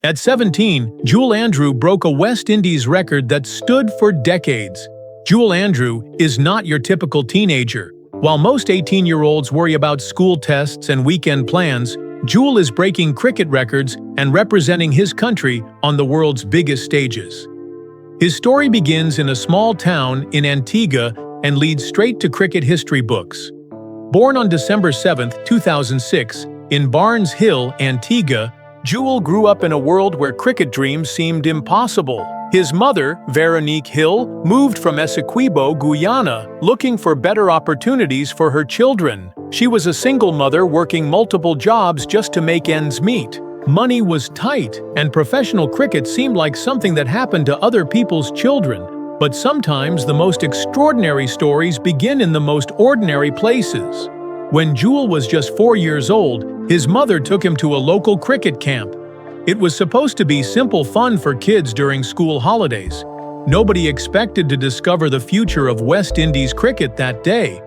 At 17, Jewel Andrew broke a West Indies record that stood for decades. Jewel Andrew is not your typical teenager. While most 18-year-olds worry about school tests and weekend plans, Jewel is breaking cricket records and representing his country on the world's biggest stages. His story begins in a small town in Antigua and leads straight to cricket history books. Born on December 7, 2006, in Barnes Hill, Antigua, Jewel grew up in a world where cricket dreams seemed impossible. His mother, Veronique Hill, moved from Essequibo, Guyana, looking for better opportunities for her children. She was a single mother working multiple jobs just to make ends meet. Money was tight, and professional cricket seemed like something that happened to other people's children. But sometimes the most extraordinary stories begin in the most ordinary places. When Jewel was just 4 years old, his mother took him to a local cricket camp. It was supposed to be simple fun for kids during school holidays. Nobody expected to discover the future of West Indies cricket that day.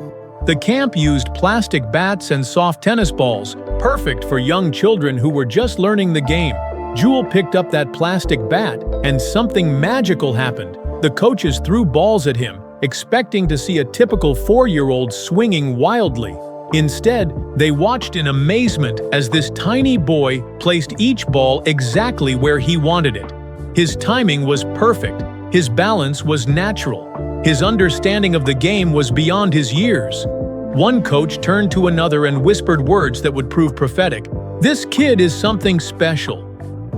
The camp used plastic bats and soft tennis balls, perfect for young children who were just learning the game. Jewel picked up that plastic bat, and something magical happened. The coaches threw balls at him, expecting to see a typical 4-year-old swinging wildly. Instead, they watched in amazement as this tiny boy placed each ball exactly where he wanted it. His timing was perfect. His balance was natural. His understanding of the game was beyond his years. One coach turned to another and whispered words that would prove prophetic. "This kid is something special."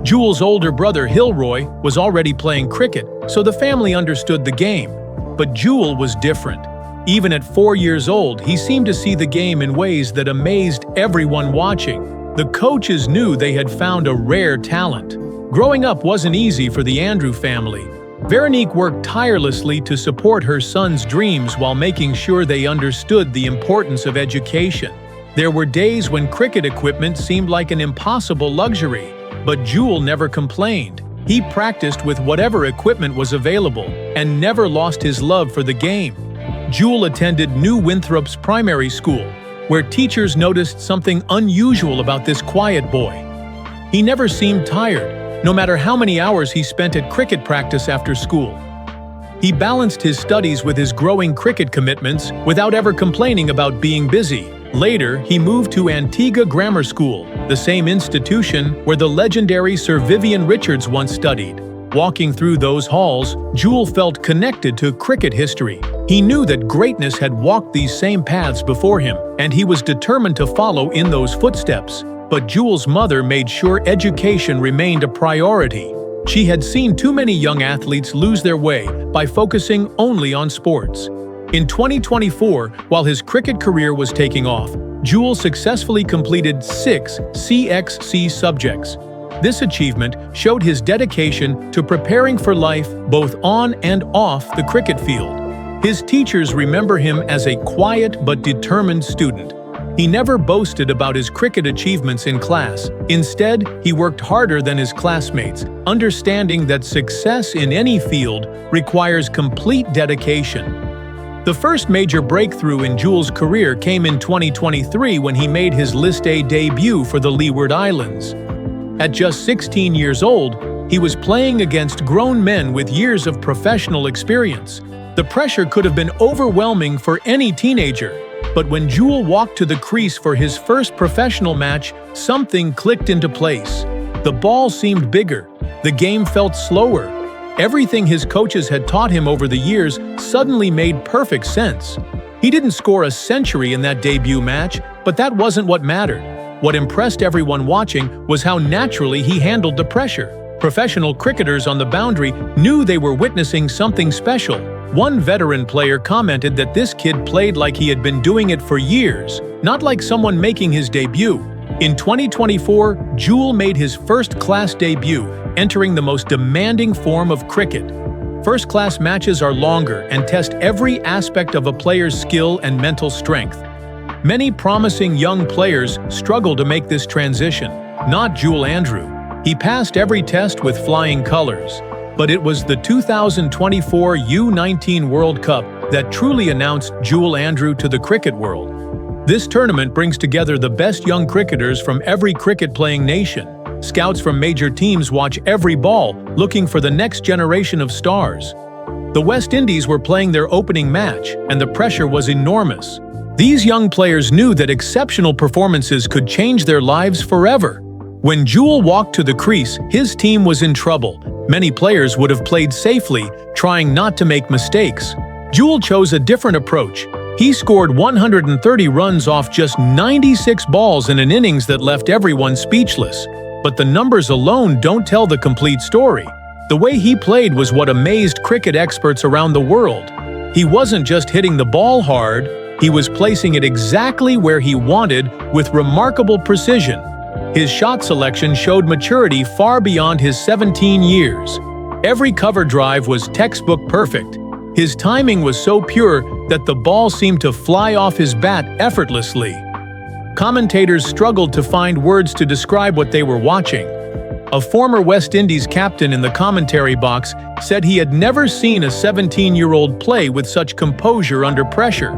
Jewel's older brother, Hilroy, was already playing cricket, so the family understood the game. But Jewel was different. Even at 4 years old, he seemed to see the game in ways that amazed everyone watching. The coaches knew they had found a rare talent. Growing up wasn't easy for the Andrew family. Veronique worked tirelessly to support her son's dreams while making sure they understood the importance of education. There were days when cricket equipment seemed like an impossible luxury, but Jewel never complained. He practiced with whatever equipment was available and never lost his love for the game. Jewel attended New Winthrop's primary school, where teachers noticed something unusual about this quiet boy. He never seemed tired, no matter how many hours he spent at cricket practice after school. He balanced his studies with his growing cricket commitments without ever complaining about being busy. Later, he moved to Antigua Grammar School, the same institution where the legendary Sir Vivian Richards once studied. Walking through those halls, Jewel felt connected to cricket history. He knew that greatness had walked these same paths before him, and he was determined to follow in those footsteps. But Jewel's mother made sure education remained a priority. She had seen too many young athletes lose their way by focusing only on sports. In 2024, while his cricket career was taking off, Jewel successfully completed 6 CXC subjects. This achievement showed his dedication to preparing for life both on and off the cricket field. His teachers remember him as a quiet but determined student. He never boasted about his cricket achievements in class. Instead, he worked harder than his classmates, understanding that success in any field requires complete dedication. The first major breakthrough in Jewel's career came in 2023 when he made his List A debut for the Leeward Islands. At just 16 years old, he was playing against grown men with years of professional experience. The pressure could have been overwhelming for any teenager, but when Jewel walked to the crease for his first professional match, something clicked into place. The ball seemed bigger, the game felt slower. Everything his coaches had taught him over the years suddenly made perfect sense. He didn't score a century in that debut match, but that wasn't what mattered. What impressed everyone watching was how naturally he handled the pressure. Professional cricketers on the boundary knew they were witnessing something special. One veteran player commented that this kid played like he had been doing it for years, not like someone making his debut. In 2024, Jewel made his first-class debut, entering the most demanding form of cricket. First-class matches are longer and test every aspect of a player's skill and mental strength. Many promising young players struggle to make this transition. Not Jewel Andrew. He passed every test with flying colors. But it was the 2024 U19 World Cup that truly announced Jewel Andrew to the cricket world. This tournament brings together the best young cricketers from every cricket-playing nation. Scouts from major teams watch every ball, looking for the next generation of stars. The West Indies were playing their opening match, and the pressure was enormous. These young players knew that exceptional performances could change their lives forever. When Jewel walked to the crease, his team was in trouble. Many players would have played safely, trying not to make mistakes. Jewel chose a different approach. He scored 130 runs off just 96 balls in an innings that left everyone speechless. But the numbers alone don't tell the complete story. The way he played was what amazed cricket experts around the world. He wasn't just hitting the ball hard, he was placing it exactly where he wanted with remarkable precision. His shot selection showed maturity far beyond his 17 years. Every cover drive was textbook perfect. His timing was so pure that the ball seemed to fly off his bat effortlessly. Commentators struggled to find words to describe what they were watching. A former West Indies captain in the commentary box said he had never seen a 17-year-old play with such composure under pressure.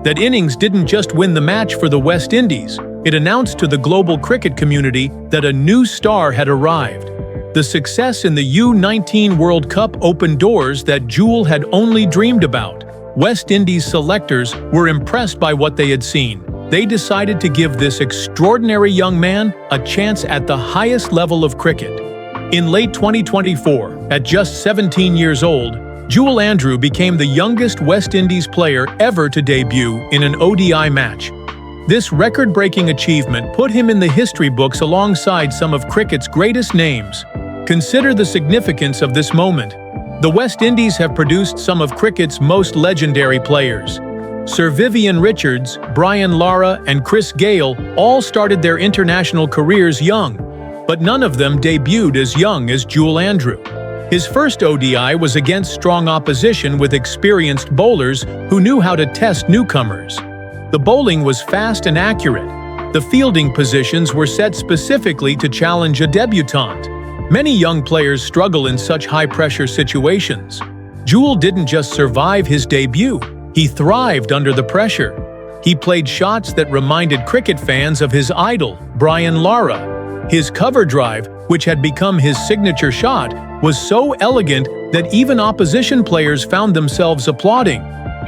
That innings didn't just win the match for the West Indies, it announced to the global cricket community that a new star had arrived. The success in the U19 World Cup opened doors that Jewel had only dreamed about. West Indies selectors were impressed by what they had seen. They decided to give this extraordinary young man a chance at the highest level of cricket. In late 2024, at just 17 years old, Jewel Andrew became the youngest West Indies player ever to debut in an ODI match. This record-breaking achievement put him in the history books alongside some of cricket's greatest names. Consider the significance of this moment. The West Indies have produced some of cricket's most legendary players. Sir Vivian Richards, Brian Lara, and Chris Gayle all started their international careers young, but none of them debuted as young as Jewel Andrew. His first ODI was against strong opposition with experienced bowlers who knew how to test newcomers. The bowling was fast and accurate. The fielding positions were set specifically to challenge a debutant. Many young players struggle in such high-pressure situations. Jewel didn't just survive his debut, he thrived under the pressure. He played shots that reminded cricket fans of his idol, Brian Lara. His cover drive, which had become his signature shot, was so elegant that even opposition players found themselves applauding.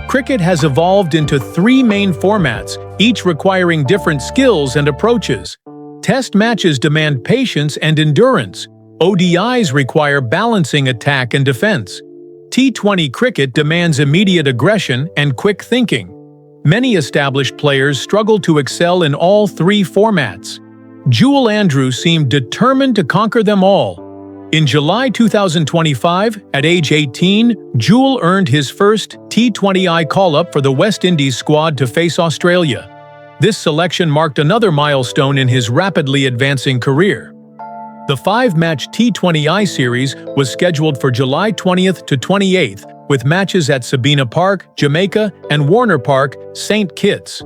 Cricket has evolved into three main formats, each requiring different skills and approaches. Test matches demand patience and endurance. ODIs require balancing attack and defense. T20 cricket demands immediate aggression and quick thinking. Many established players struggle to excel in all three formats. Jewel Andrew seemed determined to conquer them all. In July 2025, at age 18, Jewel earned his first T20I call-up for the West Indies squad to face Australia. This selection marked another milestone in his rapidly advancing career. The 5-match T20I series was scheduled for July 20th to 28th, with matches at Sabina Park, Jamaica, and Warner Park, St. Kitts.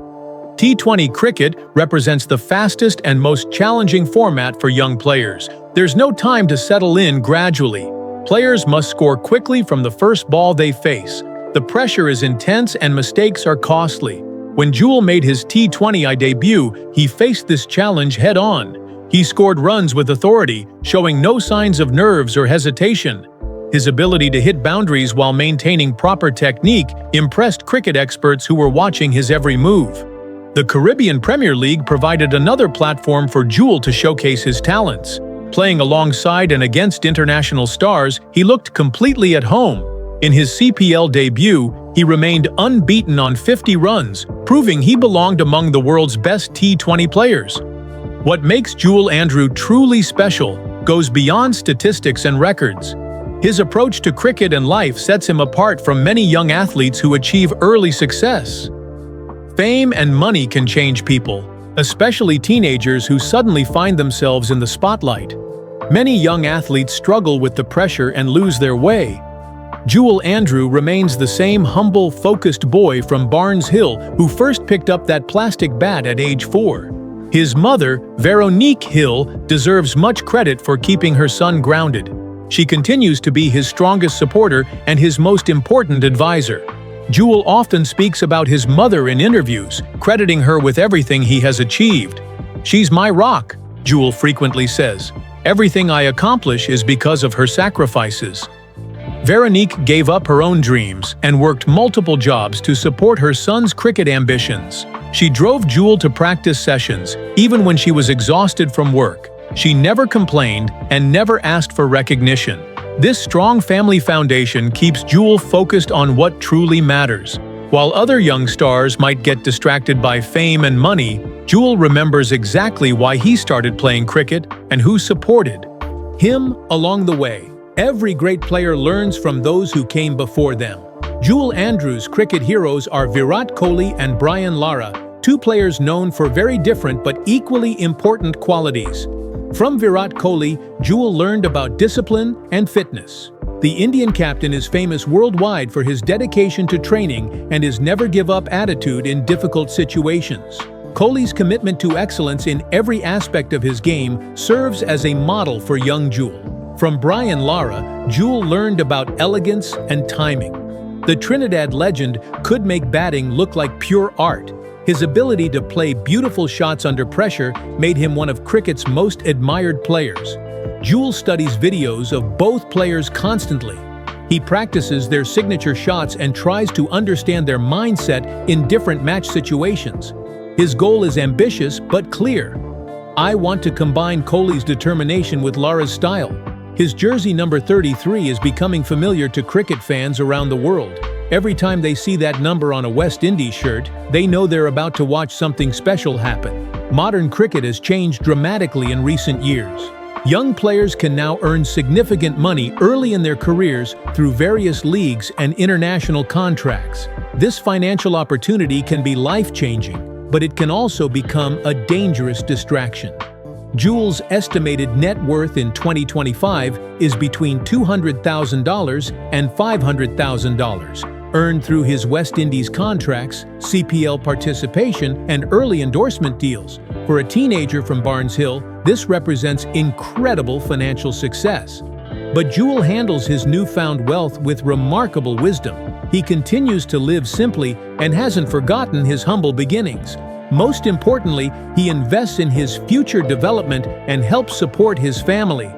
T20 cricket represents the fastest and most challenging format for young players. There's no time to settle in gradually. Players must score quickly from the first ball they face. The pressure is intense and mistakes are costly. When Jewel made his T20I debut, he faced this challenge head-on. He scored runs with authority, showing no signs of nerves or hesitation. His ability to hit boundaries while maintaining proper technique impressed cricket experts who were watching his every move. The Caribbean Premier League provided another platform for Jewel to showcase his talents. Playing alongside and against international stars, he looked completely at home. In his CPL debut, he remained unbeaten on 50 runs, proving he belonged among the world's best T20 players. What makes Jewel Andrew truly special goes beyond statistics and records. His approach to cricket and life sets him apart from many young athletes who achieve early success. Fame and money can change people, especially teenagers who suddenly find themselves in the spotlight. Many young athletes struggle with the pressure and lose their way. Jewel Andrew remains the same humble, focused boy from Barnes Hill who first picked up that plastic bat at age 4. His mother, Veronique Hill, deserves much credit for keeping her son grounded. She continues to be his strongest supporter and his most important advisor. Jewel often speaks about his mother in interviews, crediting her with everything he has achieved. "She's my rock," Jewel frequently says. Everything I accomplish is because of her sacrifices." Veronique gave up her own dreams and worked multiple jobs to support her son's cricket ambitions. She drove Jewel to practice sessions, even when she was exhausted from work. She never complained and never asked for recognition. This strong family foundation keeps Jewel focused on what truly matters. While other young stars might get distracted by fame and money, Jewel remembers exactly why he started playing cricket and who supported him along the way. Every great player learns from those who came before them. Jewel Andrews' cricket heroes are Virat Kohli and Brian Lara, two players known for very different but equally important qualities. From Virat Kohli, Jewel learned about discipline and fitness. The Indian captain is famous worldwide for his dedication to training and his never-give-up attitude in difficult situations. Kohli's commitment to excellence in every aspect of his game serves as a model for young Jewel. From Brian Lara, Jewel learned about elegance and timing. The Trinidad legend could make batting look like pure art. His ability to play beautiful shots under pressure made him one of cricket's most admired players. Jewel studies videos of both players constantly. He practices their signature shots and tries to understand their mindset in different match situations. His goal is ambitious but clear. "I want to combine Kohli's determination with Lara's style." His jersey number 33 is becoming familiar to cricket fans around the world. Every time they see that number on a West Indies shirt, they know they're about to watch something special happen. Modern cricket has changed dramatically in recent years. Young players can now earn significant money early in their careers through various leagues and international contracts. This financial opportunity can be life-changing, but it can also become a dangerous distraction. Jewel's estimated net worth in 2025 is between $200,000 and $500,000, earned through his West Indies contracts, CPL participation, and early endorsement deals. For a teenager from Barnes Hill, this represents incredible financial success. But Jewel handles his newfound wealth with remarkable wisdom. He continues to live simply and hasn't forgotten his humble beginnings. Most importantly, he invests in his future development and helps support his family.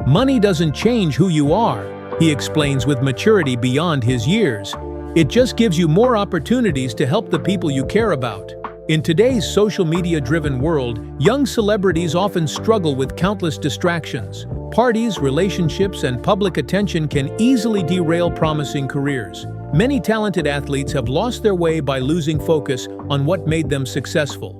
"Money doesn't change who you are," he explains with maturity beyond his years. "It just gives you more opportunities to help the people you care about." In today's social media-driven world, young celebrities often struggle with countless distractions. Parties, relationships, and public attention can easily derail promising careers. Many talented athletes have lost their way by losing focus on what made them successful.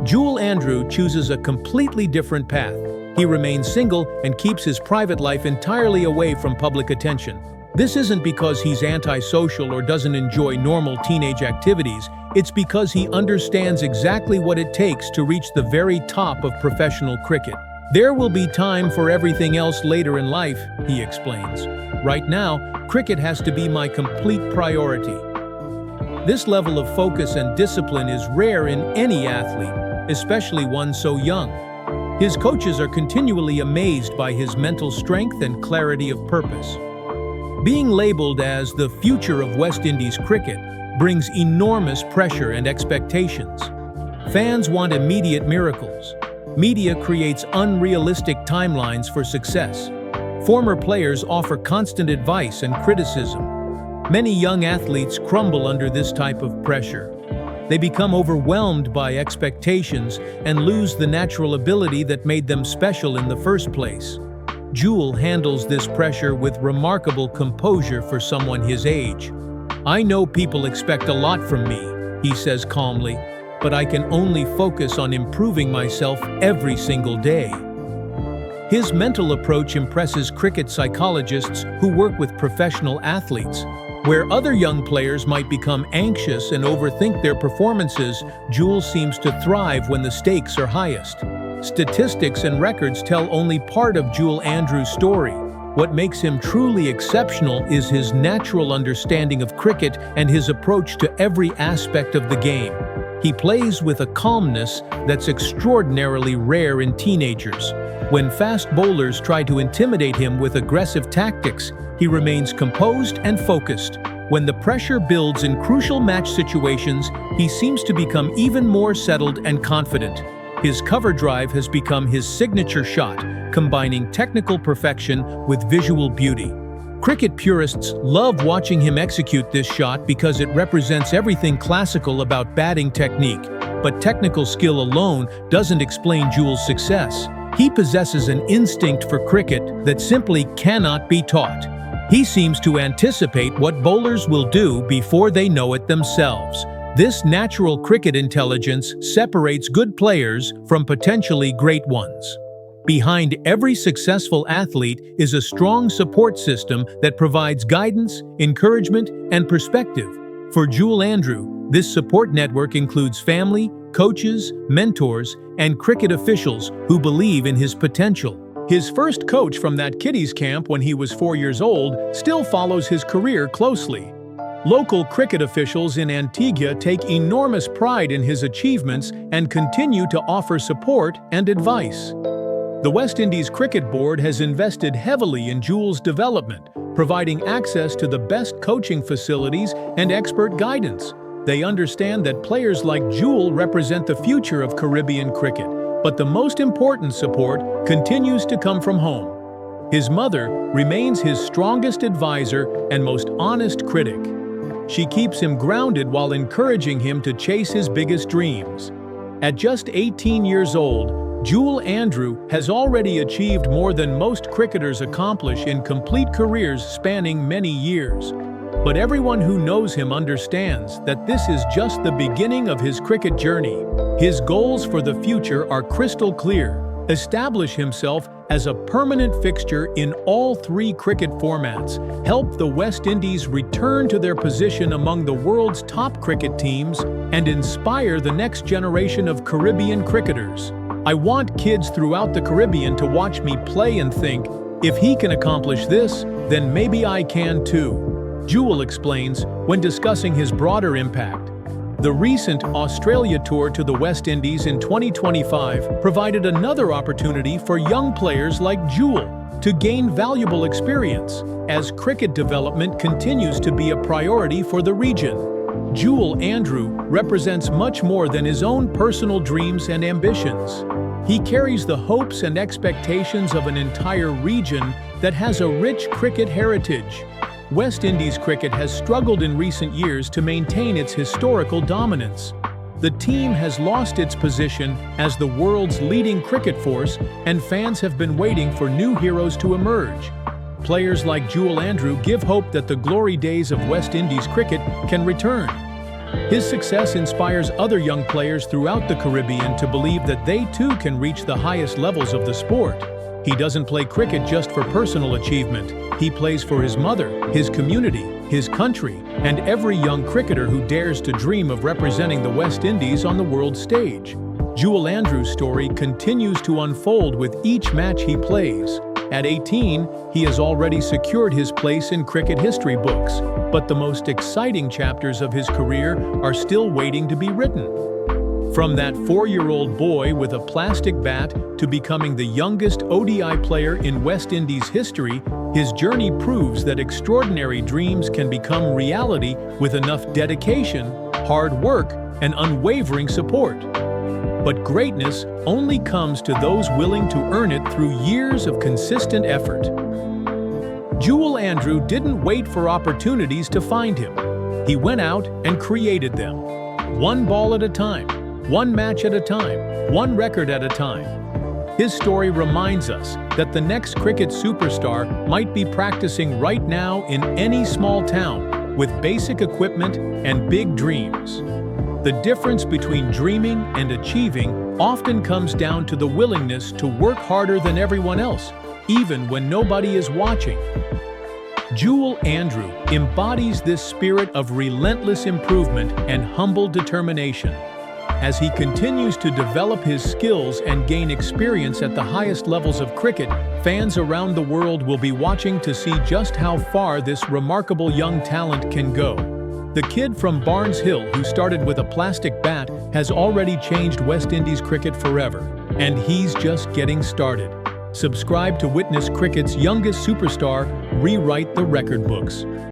Jewel Andrew chooses a completely different path. He remains single and keeps his private life entirely away from public attention. This isn't because he's antisocial or doesn't enjoy normal teenage activities. It's because he understands exactly what it takes to reach the very top of professional cricket. "There will be time for everything else later in life," he explains. "Right now, cricket has to be my complete priority." This level of focus and discipline is rare in any athlete, especially one so young. His coaches are continually amazed by his mental strength and clarity of purpose. Being labeled as the future of West Indies cricket brings enormous pressure and expectations. Fans want immediate miracles. Media creates unrealistic timelines for success. Former players offer constant advice and criticism. Many young athletes crumble under this type of pressure. They become overwhelmed by expectations and lose the natural ability that made them special in the first place. Jewel handles this pressure with remarkable composure for someone his age. "I know people expect a lot from me," he says calmly, "but I can only focus on improving myself every single day." His mental approach impresses cricket psychologists who work with professional athletes. Where other young players might become anxious and overthink their performances, Jewel seems to thrive when the stakes are highest. Statistics and records tell only part of Jewel Andrews' story. What makes him truly exceptional is his natural understanding of cricket and his approach to every aspect of the game. He plays with a calmness that's extraordinarily rare in teenagers. When fast bowlers try to intimidate him with aggressive tactics, he remains composed and focused. When the pressure builds in crucial match situations, he seems to become even more settled and confident. His cover drive has become his signature shot, combining technical perfection with visual beauty. Cricket purists love watching him execute this shot because it represents everything classical about batting technique. But technical skill alone doesn't explain Jewel's success. He possesses an instinct for cricket that simply cannot be taught. He seems to anticipate what bowlers will do before they know it themselves. This natural cricket intelligence separates good players from potentially great ones. Behind every successful athlete is a strong support system that provides guidance, encouragement, and perspective. For Jewel Andrew, this support network includes family, coaches, mentors, and cricket officials who believe in his potential. His first coach from that kiddies camp when he was 4 years old still follows his career closely. Local cricket officials in Antigua take enormous pride in his achievements and continue to offer support and advice. The West Indies Cricket Board has invested heavily in Jewel's development, providing access to the best coaching facilities and expert guidance. They understand that players like Jewel represent the future of Caribbean cricket, but the most important support continues to come from home. His mother remains his strongest advisor and most honest critic. She keeps him grounded while encouraging him to chase his biggest dreams. At just 18 years old, Jewel Andrew has already achieved more than most cricketers accomplish in complete careers spanning many years. But everyone who knows him understands that this is just the beginning of his cricket journey. His goals for the future are crystal clear: establish himself as a permanent fixture in all 3 cricket formats, help the West Indies return to their position among the world's top cricket teams, and inspire the next generation of Caribbean cricketers. I want kids throughout the Caribbean to watch me play and think, if he can accomplish this, then maybe I can too. Jewel explains when discussing his broader impact. The recent Australia tour to the West Indies in 2025 provided another opportunity for young players like Jewel to gain valuable experience as cricket development continues to be a priority for the region. Jewel Andrew represents much more than his own personal dreams and ambitions. He carries the hopes and expectations of an entire region that has a rich cricket heritage. West Indies cricket has struggled in recent years to maintain its historical dominance. The team has lost its position as the world's leading cricket force, and fans have been waiting for new heroes to emerge. Players like Jewel Andrew give hope that the glory days of West Indies cricket can return. His success inspires other young players throughout the Caribbean to believe that they too can reach the highest levels of the sport. He doesn't play cricket just for personal achievement. He plays for his mother, his community, his country, and every young cricketer who dares to dream of representing the West Indies on the world stage. Jewel Andrew's story continues to unfold with each match he plays. At 18, he has already secured his place in cricket history books, but the most exciting chapters of his career are still waiting to be written. From that 4-year-old boy with a plastic bat to becoming the youngest ODI player in West Indies history, his journey proves that extraordinary dreams can become reality with enough dedication, hard work, and unwavering support. But greatness only comes to those willing to earn it through years of consistent effort. Jewel Andrew didn't wait for opportunities to find him. He went out and created them. One ball at a time, one match at a time, one record at a time. His story reminds us that the next cricket superstar might be practicing right now in any small town with basic equipment and big dreams. The difference between dreaming and achieving often comes down to the willingness to work harder than everyone else, even when nobody is watching. Jewel Andrew embodies this spirit of relentless improvement and humble determination. As he continues to develop his skills and gain experience at the highest levels of cricket, fans around the world will be watching to see just how far this remarkable young talent can go. The kid from Barnes Hill who started with a plastic bat has already changed West Indies cricket forever, and he's just getting started. Subscribe to witness cricket's youngest superstar rewrite the record books.